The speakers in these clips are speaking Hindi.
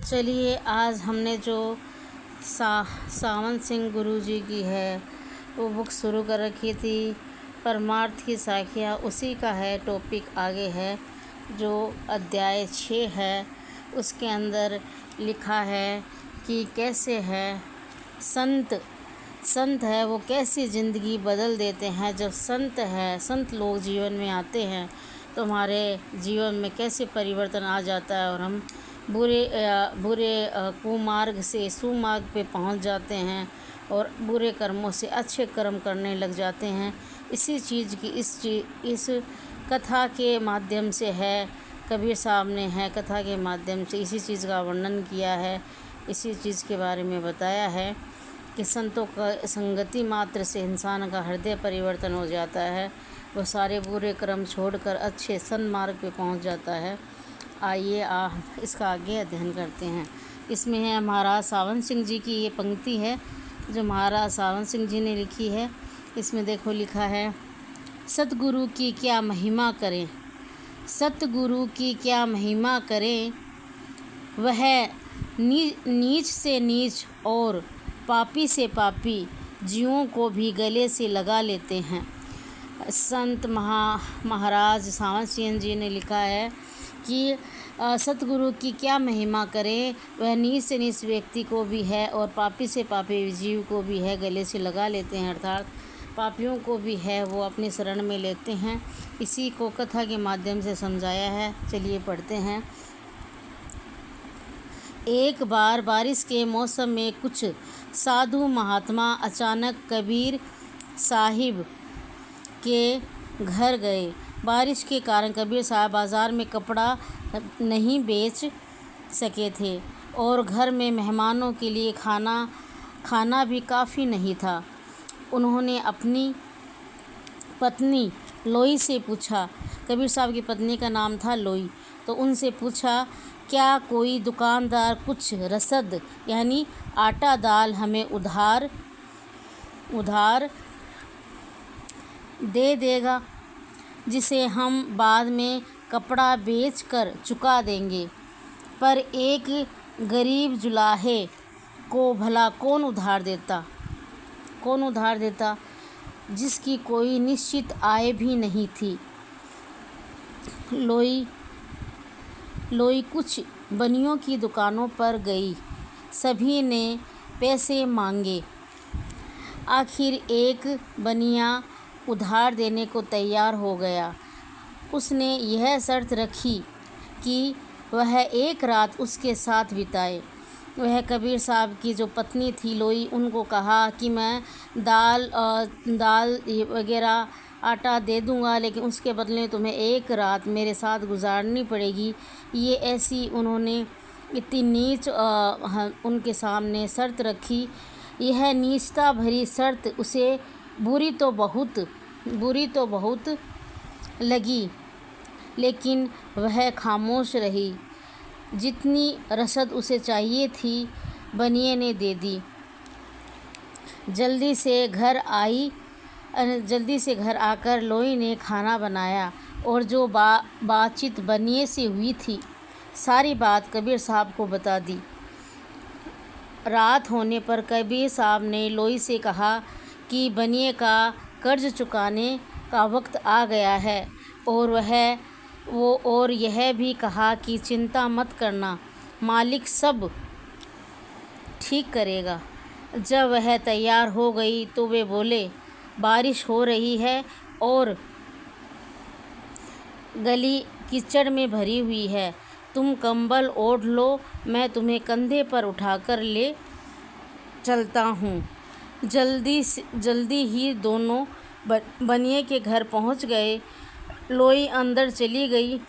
चलिए आज हमने जो सावन सिंह गुरु जी की है वो बुक शुरू कर रखी थी, परमार्थ की साखियाँ, उसी का है टॉपिक आगे है जो अध्याय 6 है। उसके अंदर लिखा है कि कैसे है संत है वो कैसी ज़िंदगी बदल देते हैं। जब संत लोग जीवन में आते हैं तो हमारे जीवन में कैसे परिवर्तन आ जाता है और हम बुरे कुमार्ग से सुमार्ग पे पहुंच जाते हैं और बुरे कर्मों से अच्छे कर्म करने लग जाते हैं। इसी चीज़ की इस कथा के माध्यम से है, कबीर साहब ने है कथा के माध्यम से इसी चीज़ का वर्णन किया है, इसी चीज़ के बारे में बताया है कि संतों का संगति मात्र से इंसान का हृदय परिवर्तन हो जाता है, वह सारे बुरे कर्म छोड़कर अच्छे सन्मार्ग पे पहुंच जाता है। आइए इसका आगे अध्ययन करते हैं। इसमें है महाराज सावन सिंह जी की ये पंक्ति है जो महाराज सावन सिंह जी ने लिखी है। इसमें देखो लिखा है, सतगुरु की क्या महिमा करें, सतगुरु की क्या महिमा करें, वह नीच से नीच और पापी से पापी जीवों को भी गले से लगा लेते हैं। संत महाराज सावन सिंह जी ने लिखा है कि सतगुरु की क्या महिमा करें, वह नीच से नीच व्यक्ति को भी है और पापी से पापी जीव को भी है गले से लगा लेते हैं, अर्थात पापियों को भी है वो अपनी शरण में लेते हैं। इसी को कथा के माध्यम से समझाया है। चलिए पढ़ते हैं। एक बार बारिश के मौसम में कुछ साधु महात्मा अचानक कबीर साहिब के घर गए। बारिश के कारण कबीर साहब बाज़ार में कपड़ा नहीं बेच सके थे और घर में मेहमानों के लिए खाना भी काफ़ी नहीं था। उन्होंने अपनी पत्नी लोई से पूछा, कबीर साहब की पत्नी का नाम था लोई, तो उनसे पूछा क्या कोई दुकानदार कुछ रसद यानी आटा दाल हमें उधार दे देगा, जिसे हम बाद में कपड़ा बेचकर चुका देंगे। पर एक गरीब जुलाहे को भला कौन उधार देता जिसकी कोई निश्चित आय भी नहीं थी। लोई कुछ बनियों की दुकानों पर गई, सभी ने पैसे मांगे। आखिर एक बनिया उधार देने को तैयार हो गया। उसने यह शर्त रखी कि वह एक रात उसके साथ बिताए। वह कबीर साहब की जो पत्नी थी लोई, उनको कहा कि मैं दाल वगैरह आटा दे दूंगा, लेकिन उसके बदले में तुम्हें एक रात मेरे साथ गुजारनी पड़ेगी। ये ऐसी उन्होंने इतनी नीच उनके सामने शर्त रखी। यह नीचता भरी शर्त उसे बुरी तो बहुत लगी, लेकिन वह खामोश रही। जितनी रसद उसे चाहिए थी बनिए ने दे दी। जल्दी से घर आकर लोई ने खाना बनाया और जो बातचीत बनिए से हुई थी सारी बात कबीर साहब को बता दी। रात होने पर कबीर साहब ने लोई से कहा कि बनिए का कर्ज चुकाने का वक्त आ गया है और यह भी कहा कि चिंता मत करना, मालिक सब ठीक करेगा। जब वह तैयार हो गई तो वे बोले, बारिश हो रही है और गली कीचड़ में भरी हुई है, तुम कंबल ओढ़ लो, मैं तुम्हें कंधे पर उठाकर ले चलता हूँ। जल्दी ही दोनों बनिए के घर पहुँच गए। लोई अंदर चली गई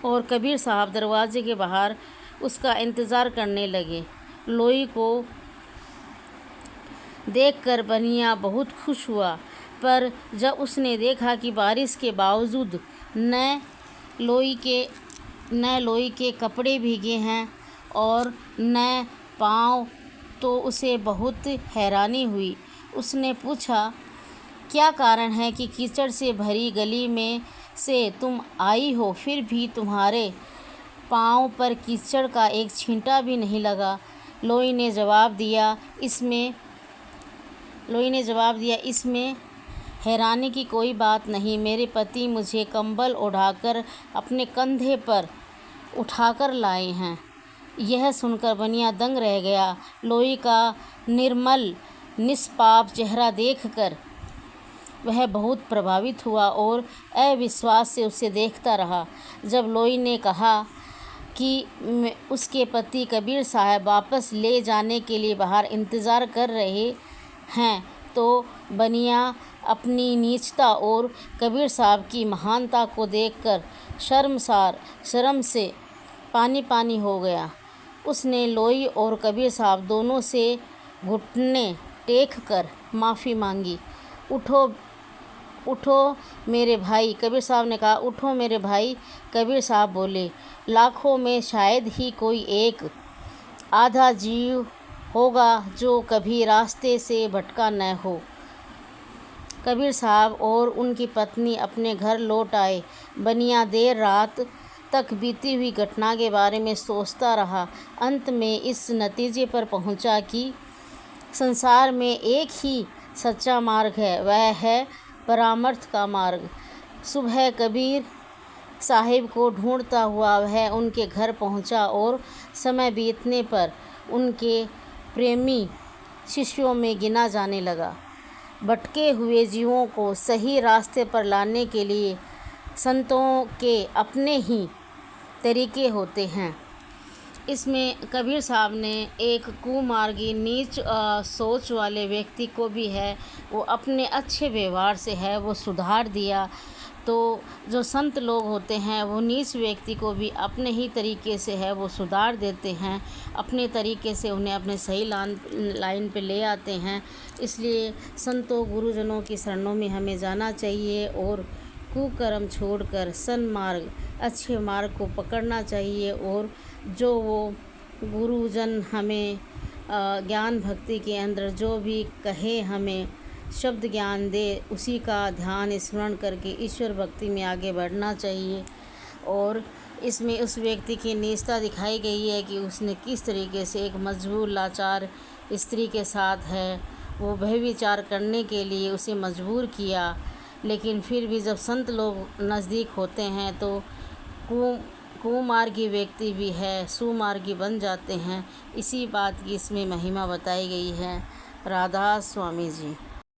और कबीर साहब दरवाजे के बाहर उसका इंतज़ार करने लगे। लोई को देखकर बनिया बहुत खुश हुआ, पर जब उसने देखा कि बारिश के बावजूद न लोई के कपड़े भीगे हैं और न पाँव, तो उसे बहुत हैरानी हुई। उसने पूछा, क्या कारण है कि कीचड़ से भरी गली में से तुम आई हो, फिर भी तुम्हारे पाँव पर कीचड़ का एक छींटा भी नहीं लगा। लोई ने जवाब दिया, इसमें हैरानी की कोई बात नहीं। मेरे पति मुझे कंबल ओढ़ाकर अपने कंधे पर उठाकर लाए हैं। यह सुनकर बनिया दंग रह गया। लोई का निर्मल निष्पाप चेहरा देखकर वह बहुत प्रभावित हुआ और अविश्वास से उसे देखता रहा। जब लोई ने कहा कि उसके पति कबीर साहब वापस ले जाने के लिए बाहर इंतज़ार कर रहे हैं, तो बनिया अपनी नीचता और कबीर साहब की महानता को देखकर शर्म से पानी पानी हो गया। उसने लोई और कबीर साहब दोनों से घुटने टेक कर माफ़ी मांगी। उठो मेरे भाई, कबीर साहब ने कहा। उठो मेरे भाई, कबीर साहब बोले। लाखों में शायद ही कोई एक आधा जीव होगा जो कभी रास्ते से भटका न हो। कबीर साहब और उनकी पत्नी अपने घर लौट आए। बनिया देर रात तक बीती हुई घटना के बारे में सोचता रहा। अंत में इस नतीजे पर पहुंचा कि संसार में एक ही सच्चा मार्ग है, वह है परमार्थ का मार्ग। सुबह कबीर साहिब को ढूंढता हुआ वह उनके घर पहुंचा और समय बीतने पर उनके प्रेमी शिष्यों में गिना जाने लगा। भटके हुए जीवों को सही रास्ते पर लाने के लिए संतों के अपने ही तरीके होते हैं। इसमें कबीर साहब ने एक कुमार्गी नीच सोच वाले व्यक्ति को भी है वो अपने अच्छे व्यवहार से है वो सुधार दिया। तो जो संत लोग होते हैं वो नीच व्यक्ति को भी अपने ही तरीके से है वो सुधार देते हैं, अपने तरीके से उन्हें अपने सही लाइन पे ले आते हैं। इसलिए संतों गुरुजनों की शरणों में हमें जाना चाहिए और कुकर्म छोड़कर सन्मार्ग अच्छे मार्ग को पकड़ना चाहिए। और जो वो गुरुजन हमें ज्ञान भक्ति के अंदर जो भी कहे हमें शब्द ज्ञान दे उसी का ध्यान स्मरण करके ईश्वर भक्ति में आगे बढ़ना चाहिए। और इसमें उस व्यक्ति की नीचता दिखाई गई है कि उसने किस तरीके से एक मजबूर लाचार स्त्री के साथ है वो व्यभिचार करने के लिए उसे मजबूर किया। लेकिन फिर भी जब संत लोग नज़दीक होते हैं तो कुमार्गी व्यक्ति भी है सुमार्गी बन जाते हैं। इसी बात की इसमें महिमा बताई गई है। राधा स्वामी जी।